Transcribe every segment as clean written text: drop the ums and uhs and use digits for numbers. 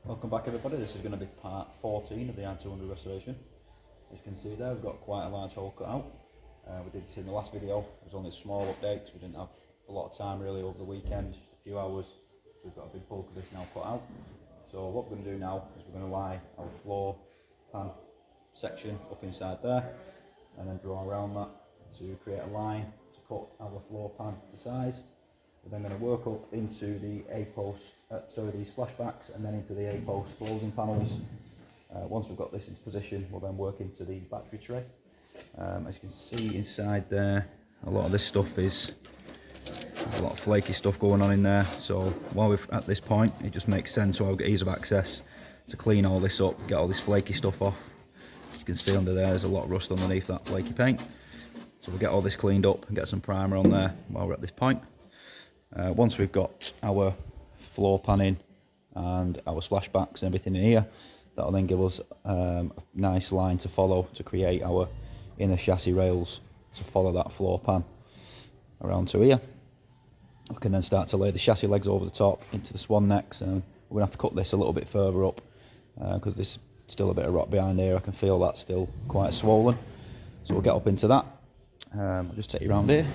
Welcome back everybody, this is going to be part 14 of the I200 restoration. As you can see there, we've got quite a large hole cut out. We did this in the last video, it was only a small update because we didn't have a lot of time really over the weekend, just a few hours. So we've got a big bulk of this now cut out. So what we're going to do now is we're going to lie our floor pan section up inside there and then draw around that to create a line to cut our floor pan to size. We're then going to work up into the A-post, these splashbacks, and then into the A-post closing panels. Once we've got this into position, we'll then work into the battery tray. As you can see inside there, a lot of this stuff is a lot of flaky stuff going on in there. So while we're at this point, it just makes sense while we've got ease of access to clean all this up, get all this flaky stuff off. As you can see under there, there's a lot of rust underneath that flaky paint. So we'll get all this cleaned up and get some primer on there while we're at this point. Once we've got our floor pan in and our splashbacks and everything in here, that'll then give us a nice line to follow to create our inner chassis rails to follow that floor pan around to here. We can then start to lay the chassis legs over the top into the swan necks, and we're going to have to cut this a little bit further up because there's still a bit of rot behind here. I can feel that's still quite swollen, so we'll get up into that. I'll just take you around here.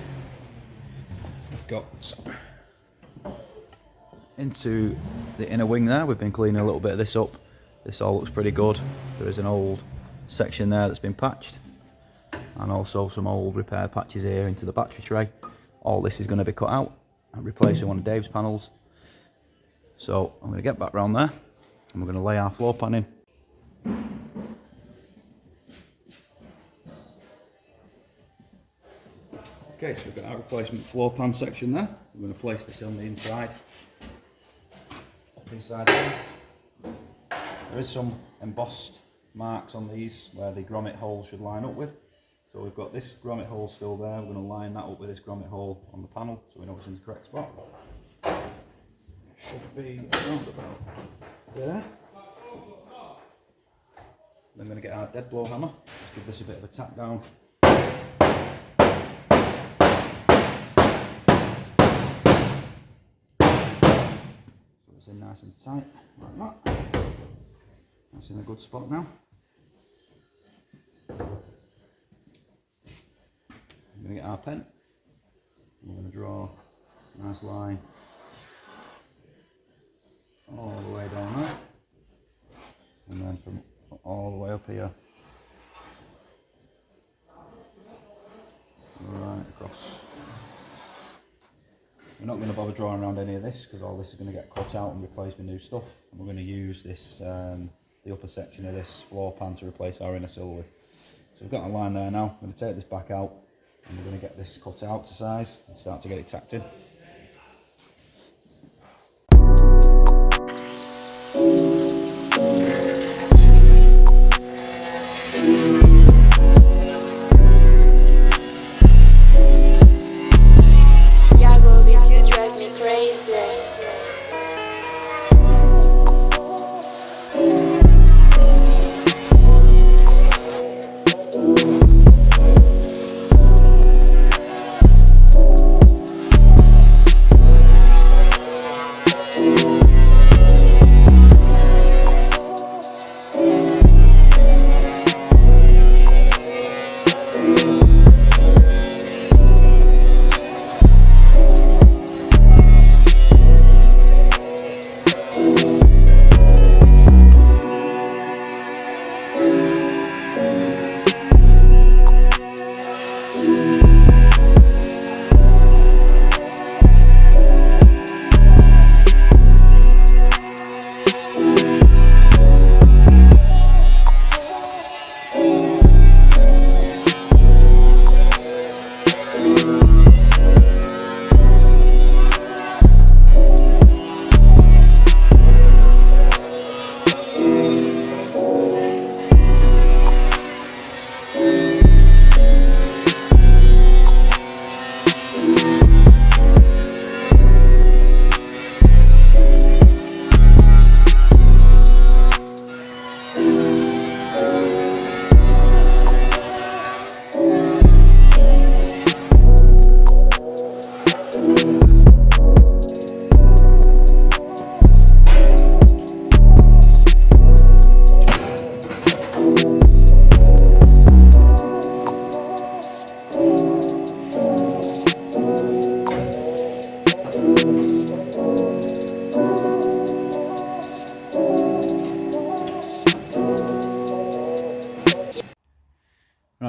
We've got into the inner wing there. We've been cleaning a little bit of this up. This all looks pretty good. There is an old section there that's been patched, and also some old repair patches here into the battery tray. All this is going to be cut out and replaced with one of Dave's panels. So I'm going to get back round there and we're going to lay our floor pan in. Okay, so we've got our replacement floor pan section there. We're going to place this on the inside. Up inside there. There is some embossed marks on these where the grommet hole should line up with. So we've got this grommet hole still there. We're going to line that up with this grommet hole on the panel so we know it's in the correct spot. Should be around about there. Then I'm going to get our dead blow hammer. Just give this a bit of a tap down. So it's in nice and tight like that. That's in a good spot now. I'm going to get our pen. We're going to draw a nice line all the way down there, and then from all the way up here, right across. We're not going to bother drawing around any of this because all this is going to get cut out and replaced with new stuff. And we're going to use this, the upper section of this floor pan to replace our inner sill with. So we've got a line there now. I'm going to take this back out and we're going to get this cut out to size and start to get it tacked in.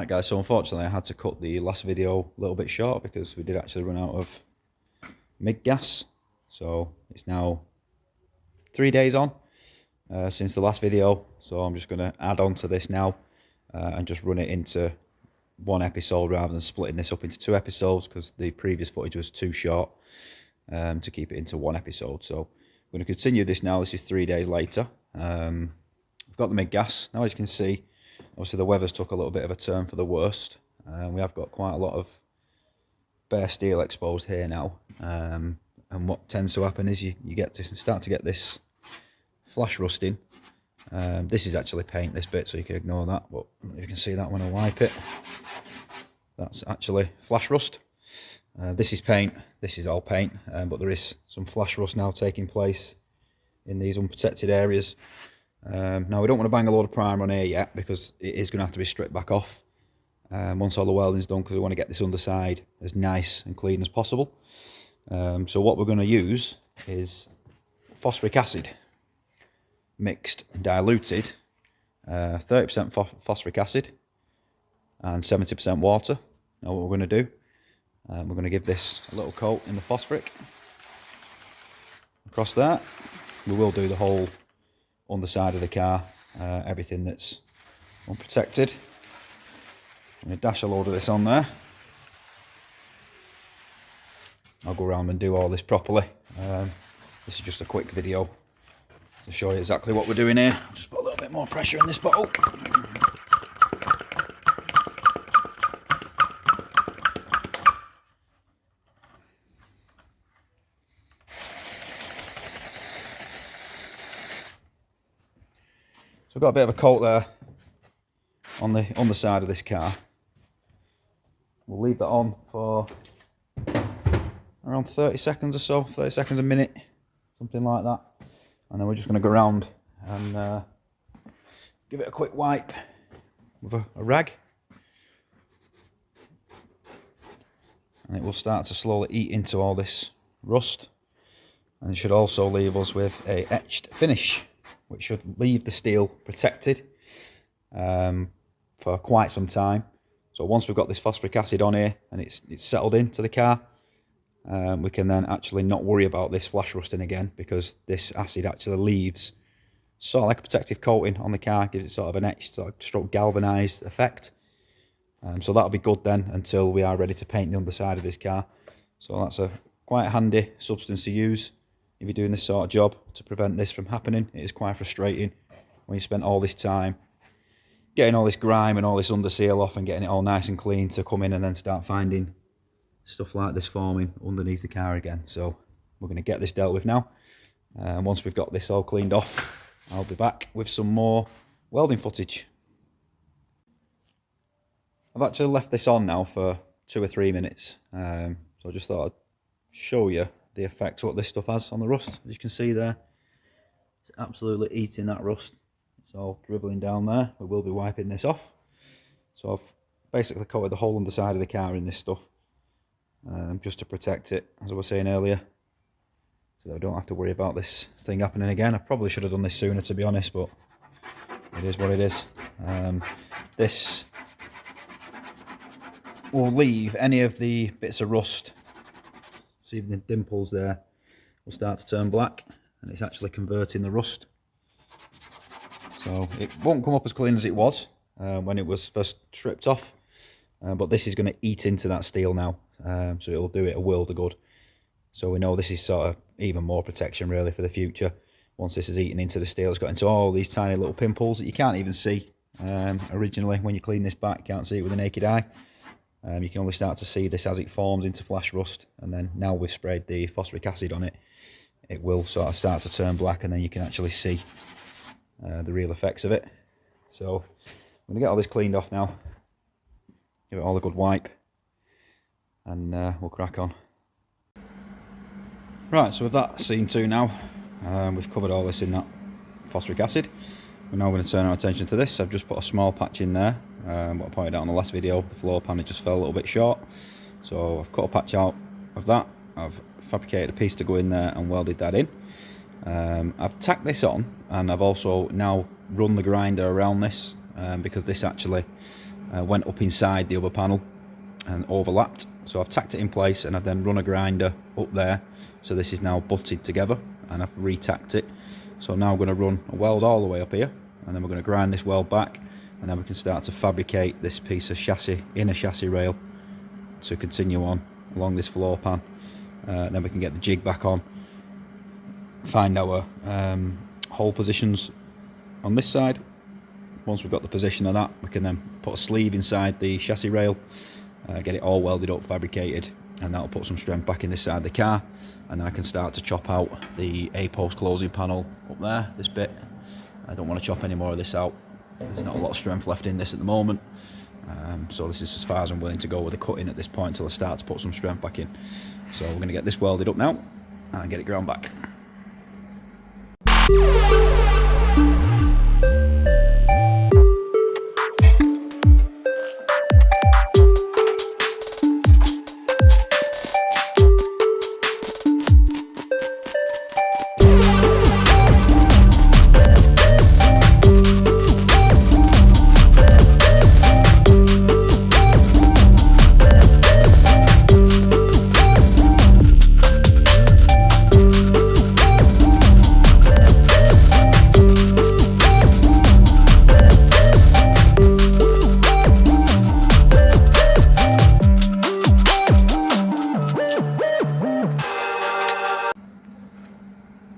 Right guys, so unfortunately I had to cut the last video a little bit short because we did actually run out of MIG gas. So it's now 3 days on since the last video, so I'm just going to add on to this now and just run it into one episode rather than splitting this up into 2 episodes, because the previous footage was too short to keep it into 1 episode. So I'm going to continue this now. This is 3 days later. I've got the MIG gas. Now as you can see, obviously the weather's took a little bit of a turn for the worst. We have got quite a lot of bare steel exposed here now. And what tends to happen is you get to start to get this flash rusting. This is actually paint, this bit, so you can ignore that, but you can see that when I wipe it. That's actually flash rust. This is paint, this is all paint, but there is some flash rust now taking place in these unprotected areas. Now we don't want to bang a load of primer on here yet, because it is going to have to be stripped back off once all the welding's done, because we want to get this underside as nice and clean as possible. So what we're going to use is phosphoric acid mixed and diluted, 30% phosphoric acid and 70% water. Now what we're going to do, we're going to give this a little coat in the phosphoric across that. We will do the whole underside of the car, everything that's unprotected. I'm going to dash a load of this on there. I'll go around and do all this properly. This is just a quick video to show you exactly what we're doing here. Just put a little bit more pressure in this bottle. So I've got a bit of a coat there on the underside of this car. We'll leave that on for around 30 seconds or so, 30 seconds a minute, something like that. And then we're just going to go around and give it a quick wipe with a rag. And it will start to slowly eat into all this rust. And it should also leave us with a etched finish, which should leave the steel protected for quite some time. So once we've got this phosphoric acid on here and it's settled into the car, we can then actually not worry about this flash rusting again, because this acid actually leaves sort of like a protective coating on the car, gives it sort of an etched, sort of stroke galvanised effect. So that'll be good then until we are ready to paint the underside of this car. So that's a quite handy substance to use if you're doing this sort of job to prevent this from happening. It is quite frustrating when you spend all this time getting all this grime and all this underseal off and getting it all nice and clean, to come in and then start finding stuff like this forming underneath the car again. So we're going to get this dealt with now. Once we've got this all cleaned off, I'll be back with some more welding footage. I've actually left this on now for 2 or 3 minutes. So I just thought I'd show you the effects what this stuff has on the rust. As you can see there, it's absolutely eating that rust. It's all dribbling down there. We will be wiping this off. So I've basically coated the whole underside of the car in this stuff, just to protect it, as I was saying earlier, so I don't have to worry about this thing happening again. I probably should have done this sooner, to be honest, but it is what it is. This will leave any of the bits of rust, see the dimples there, will start to turn black, and it's actually converting the rust. So it won't come up as clean as it was when it was first stripped off, but this is going to eat into that steel now. So it'll do it a world of good. So we know this is sort of even more protection really for the future. Once this is eaten into the steel, it's got into all these tiny little pimples that you can't even see. Originally, when you clean this back, you can't see it with the naked eye. You can only start to see this as it forms into flash rust. And then now we've sprayed the phosphoric acid on it, it will sort of start to turn black, and then you can actually see the real effects of it. So I'm going to get all this cleaned off now, give it all a good wipe, and we'll crack on. Right, so with that seen to now, we've covered all this in that phosphoric acid. We're now going to turn our attention to this. I've just put a small patch in there. What I pointed out in the last video, the floor pan, it just fell a little bit short. So I've cut a patch out of that. I've fabricated a piece to go in there and welded that in. I've tacked this on, and I've also now run the grinder around this, because this actually went up inside the other panel and overlapped. So I've tacked it in place, and I've then run a grinder up there. So this is now butted together, and I've re-tacked it. So now I'm going to run a weld all the way up here, and then we're going to grind this weld back, and then we can start to fabricate this piece of chassis, inner chassis rail, to continue on along this floor pan. Then we can get the jig back on, find our hole positions on this side. Once we've got the position of that, we can then put a sleeve inside the chassis rail, get it all welded up, fabricated, and that'll put some strength back in this side of the car. And then I can start to chop out the A-post closing panel up there, this bit. I don't want to chop any more of this out. There's not a lot of strength left in this at the moment. So this is as far as I'm willing to go with the cutting at this point until I start to put some strength back in. So we're going to get this welded up now and get it ground back.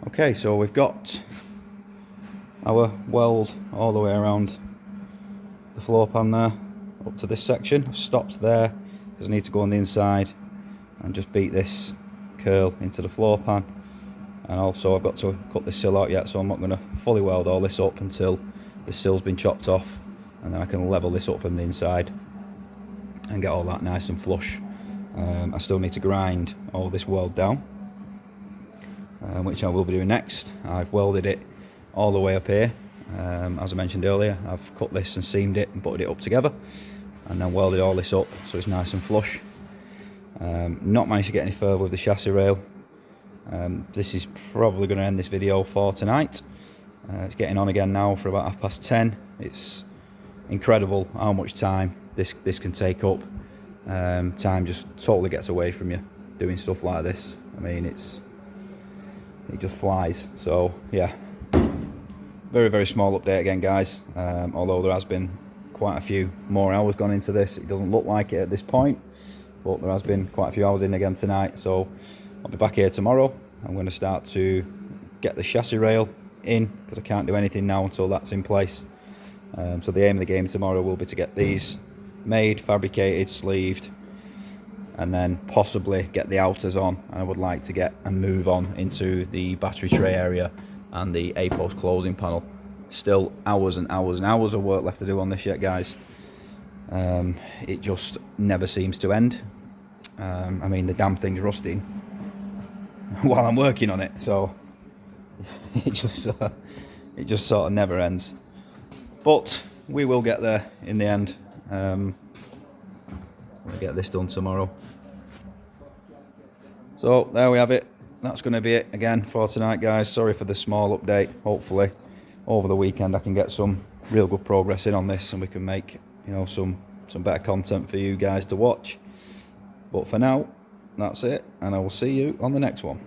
Okay, so we've got our weld all the way around the floor pan there, up to this section. I've stopped there because I need to go on the inside and just beat this curl into the floor pan. And also I've got to cut this sill out yet, so I'm not going to fully weld all this up until the sill's been chopped off, and then I can level this up from the inside and get all that nice and flush. I still need to grind all this weld down, which I will be doing next. I've welded it all the way up here. As I mentioned earlier, I've cut this and seamed it and butted it up together, and then welded all this up so it's nice and flush. Not managed to get any further with the chassis rail. This is probably going to end this video for tonight. It's getting on again now for about 10:30. It's incredible how much time this can take up. Time just totally gets away from you doing stuff like this. I mean, it just flies. So yeah, very, very small update again, guys. Although there has been quite a few more hours gone into this. It doesn't look like it at this point, but there has been quite a few hours in again tonight. So I'll be back here tomorrow. I'm going to start to get the chassis rail in, because I can't do anything now until that's in place. So the aim of the game tomorrow will be to get these made, fabricated, sleeved, and then possibly get the outers on. And I would like to get and move on into the battery tray area and the A-post closing panel. Still hours and hours and hours of work left to do on this yet, guys. It just never seems to end. I mean, the damn thing's rusting while I'm working on it, so it just sort of never ends. But we will get there in the end. We'll get this done tomorrow. So there we have it. That's going to be it again for tonight, guys. Sorry for the small update. Hopefully over the weekend I can get some real good progress in on this, and we can make, you know, some better content for you guys to watch. But for now, that's it, and I will see you on the next one.